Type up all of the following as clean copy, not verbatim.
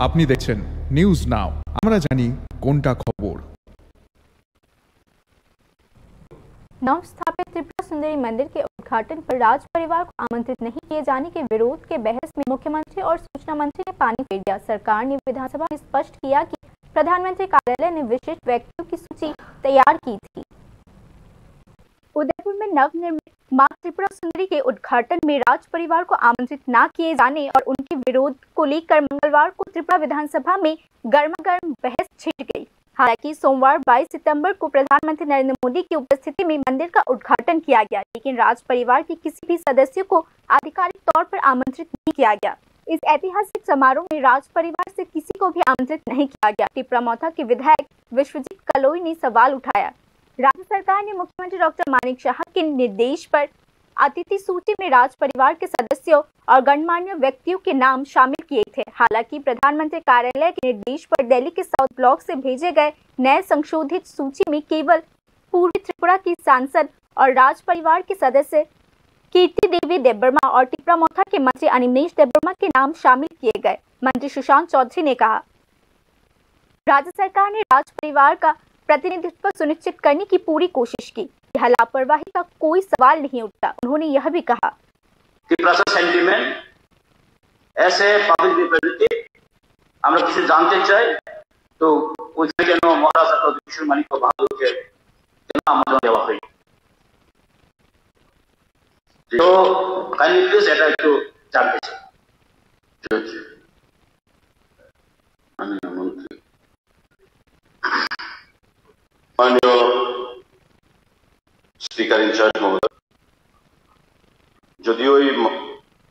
আপনি দেখছেন news now, আমরা জানি কোনটা খবর। नव स्थापित त्रिपुरा सुंदरी मंदिर के उद्घाटन पर राज परिवार को आमंत्रित नहीं किए जाने के विरोध के बहस में मुख्यमंत्री और सूचना मंत्री ने पानी फेर दिया। सरकार ने विधानसभा में स्पष्ट किया कि प्रधानमंत्री कार्यालय ने विशिष्ट व्यक्तियों की सूची तैयार की थी। उदयपुर में नवनिर्मित मां त्रिपुरा सुंदरी के उद्घाटन में राज परिवार को आमंत्रित न किए जाने और उनके विरोध को लेकर मंगलवार को त्रिपुरा विधानसभा में गर्मागर्म बहस छिड़ गई। हालांकि सोमवार 22 सितंबर को प्रधानमंत्री नरेंद्र मोदी की उपस्थिति में मंदिर का उद्घाटन किया गया, लेकिन राज परिवार के किसी भी सदस्य को आधिकारिक तौर पर आमंत्रित नहीं किया गया। इस ऐतिहासिक समारोह में राज परिवार से किसी को भी आमंत्रित नहीं किया गया। टिपरामौथा के विधायक विश्वजीत कलोई ने सवाल उठाया। राज्य सरकार ने मुख्यमंत्री डॉक्टर मानिक शाह के निर्देश पर अतिथि सूची में राज परिवार के सदस्यों और गणमान्य व्यक्तियों के नाम शामिल किए थे। हालांकि प्रधानमंत्री कार्यालय के निर्देश पर दिल्ली के साउथ ब्लॉक से भेजे गए नए संशोधित सूची में केवल पूर्वी त्रिपुरा की सांसद और राज परिवार के सदस्य कीर्ति देवी देबबर्मा और टिपरामौथा के मंत्री अनिमेश देबबर्मा के नाम शामिल किए गए। मंत्री सुशांत चौधरी ने कहा, राज्य सरकार ने राज परिवार का प्रतिनिधित्व सुनिश्चित करने की पूरी कोशिश की। यह लापरवाही का कोई सवाल नहीं उठता। उन्होंने यह भी कहा, सेंटिमेंट ऐसे पब्लिक रिप्रेजेंटेटिव আমরা কিছু জানতে চাই, তো ওইখানে কেন মহারাজা প্রতিষ্ঠান মালিক বাহাদুরকে কেন আমন্ত্রণ দেওয়া হয়? তো কাইন্ডলি প্লিজ এটা একটু জানতে চাই। মাননীয় মন্ত্রী, মাননীয় স্পিকার ইনচার্জ মহোদয়, যদিও এই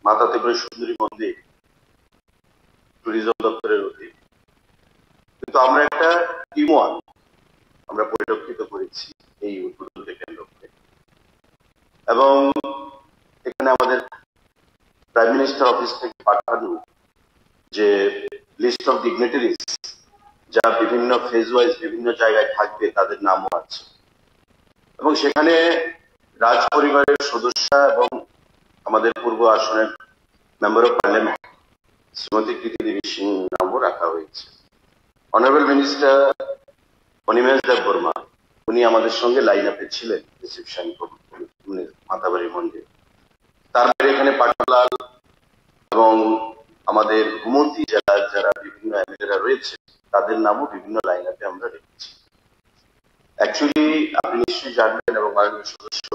মাতা ত্রিপুরা সুন্দরী মন্দির ট্যুরিজম দপ্তরের অধীন, কিন্তু আমরা একটা টিমওয়ার্ক আমরা পরিলক্ষিত করেছি এই উদ্বোধনকে কেন্দ্র করে। এবং এখানে আমাদের প্রাইম মিনিস্টার অফিস থেকে পাঠানো যে লিস্ট অফ ডিগনিটারিজ যারা বিভিন্ন ফেজ ওয়াইজ বিভিন্ন জায়গায় থাকবে তাদের নামও আছে, এবং সেখানে রাজ পরিবারের সদস্য এবং আমাদের পূর্ব আসনের মেম্বার অফ পার্লামেন্ট শ্রীমতী কীর্তি দেবী সিং নামও রাখা হয়েছে। অনারেবল মিনিস্টার অনিমেষ দেববর্মা উনি আমাদের সঙ্গে লাইন আপে ছিলেন রিসেপশন মাতাবাড়ি মন্দির। তারপরে এখানে পাটলাল এবং আমাদের গুমতি জেলার যারা বিভিন্ন এমএলএরা রয়েছে তাদের নামও বিভিন্ন লাইন আপে আমরা রেখেছি। অ্যাকচুয়ালি আপনি নিশ্চয়ই জানবেন এবং মাননীয় সদস্য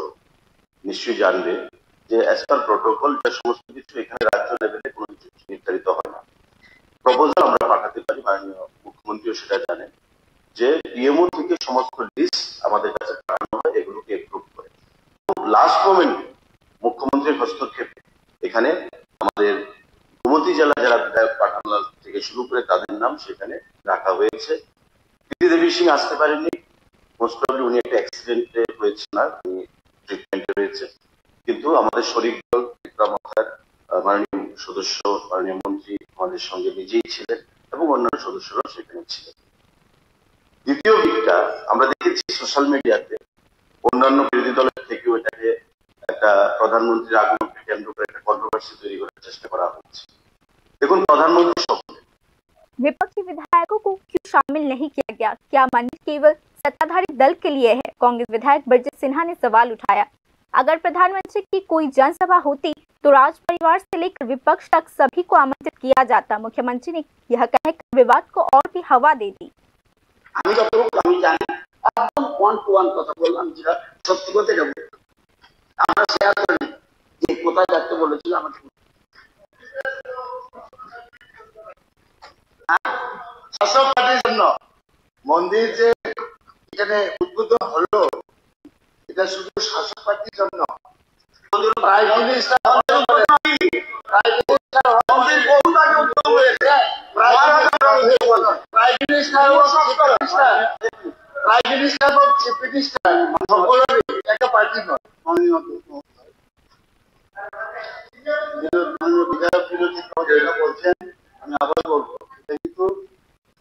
নিশ্চয়ই জানবে যে অ্যাজ পার প্রোটোকল যে সমস্ত কিছু এখানে রাজ্য লেভেলে কোনো কিছু নির্ধারিত হয় না। প্রপোজাল আমরা পাঠাতে পারি, মাননীয় মুখ্যমন্ত্রীও সেটা জানেন, যে পিএমও থেকে সমস্ত লিস্ট আমাদের কাছে পাঠানো হয়, এগুলোকে এপ্রুভ করে। লাস্ট মোমেন্টে মুখ্যমন্ত্রীর হস্তক্ষেপে এখানে আমাদের গুমতি জেলা যারা বিধায়ক পাঠানলাল থেকে শুরু করে তাদের নাম সেখানে রাখা হয়েছে। কীর্তি দেবী সিং আসতে পারেননি, মোস্ট প্রবলি উনি একটা অ্যাক্সিডেন্টে হয়েছে না, উনি ট্রিটমেন্টে রয়েছে। কিন্তু আমাদের শরীর দল টিপরামথার মাননীয় সদস্য মাননীয় মন্ত্রী আমাদের সঙ্গে নিজেই ছিলেন এবং অন্যান্য সদস্যরাও সেখানে ছিলেন। দ্বিতীয় দিকটা আমরা দেখেছি সোশ্যাল মিডিয়াতে অন্যান্য বিরোধী দলের থেকেও এটাকে একটা প্রধানমন্ত্রীর আগমনকে কেন্দ্র করে একটা কন্ট্রোভার্সি তৈরি করার চেষ্টা করা হচ্ছে। দেখুন, প্রধানমন্ত্রী শপথ विपक्षी विधायकों को क्यों शामिल नहीं किया गया? क्या मंदिर केवल सत्ताधारी दल के लिए है? कांग्रेस विधायक ब्रजेश सिन्हा ने सवाल उठाया। अगर प्रधानमंत्री की कोई जनसभा होती तो राज परिवार से लेकर विपक्ष तक सभी को आमंत्रित किया जाता। मुख्यमंत्री ने यह कहकर विवाद को और भी हवा दे दी। আমি যতটুকু আমি জানি একদম ওয়ান টু ওয়ান কথা বললাম, যেটা সত্যি কথা যাবো আমরা শেয়ার করি যে কোথায় যাচ্ছে বলেছিল আমাকে শাসক পার্টির জন্য মন্দির যে এখানে উদ্বোধন হলো এটা শুধু শাসক পার্টির জন্য। প্রাইম মিনিস্টার এবং চিফ মিনিস্টার সকলেরই একটা পার্টি নয়। মাননীয় বিধায়ক বিরোধী যেটা বলছেন আমি আবার বলবো, এটা কিন্তু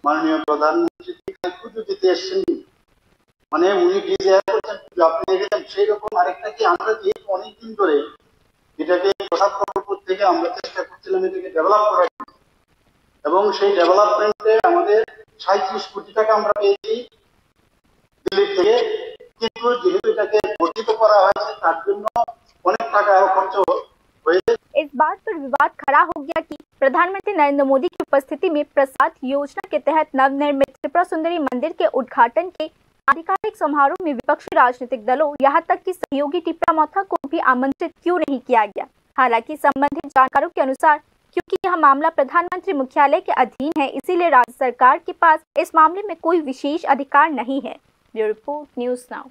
মাননীয় প্রধানমন্ত্রী পুজো দিতে এসছেন, মানে উনি গিয়ে করছেন পুজো আপনি দেখেছেন সেই রকম আরেকটা কি আমরা যেহেতু অনেকদিন ধরে এটাকে প্রসাদ প্রকল্প থেকে আমরা চেষ্টা করছিলাম এটাকে ডেভেলপ করার জন্য, এবং সেই ডেভেলপমেন্টে আমাদের 37 কোটি টাকা আমরা পেয়েছি দিল্লি থেকে, কিন্তু যেহেতু এটাকে বর্ধিত করা হয়েছে তার জন্য অনেক টাকা খরচ হয়েছে। इस बात पर विवाद खड़ा हो गया कि प्रधानमंत्री नरेंद्र मोदी की उपस्थिति में प्रसाद योजना के तहत नवनिर्मित त्रिपुरा सुंदरी मंदिर के उद्घाटन के आधिकारिक समारोह में विपक्षी राजनीतिक दलों यहाँ तक कि सहयोगी टिप्रामौथा को भी आमंत्रित क्यों नहीं किया गया। हालांकि संबंधित जानकारों के अनुसार क्योंकि यह मामला प्रधानमंत्री मुख्यालय के अधीन है, इसीलिए राज्य सरकार के पास इस मामले में कोई विशेष अधिकार नहीं है। Bureau report, news now.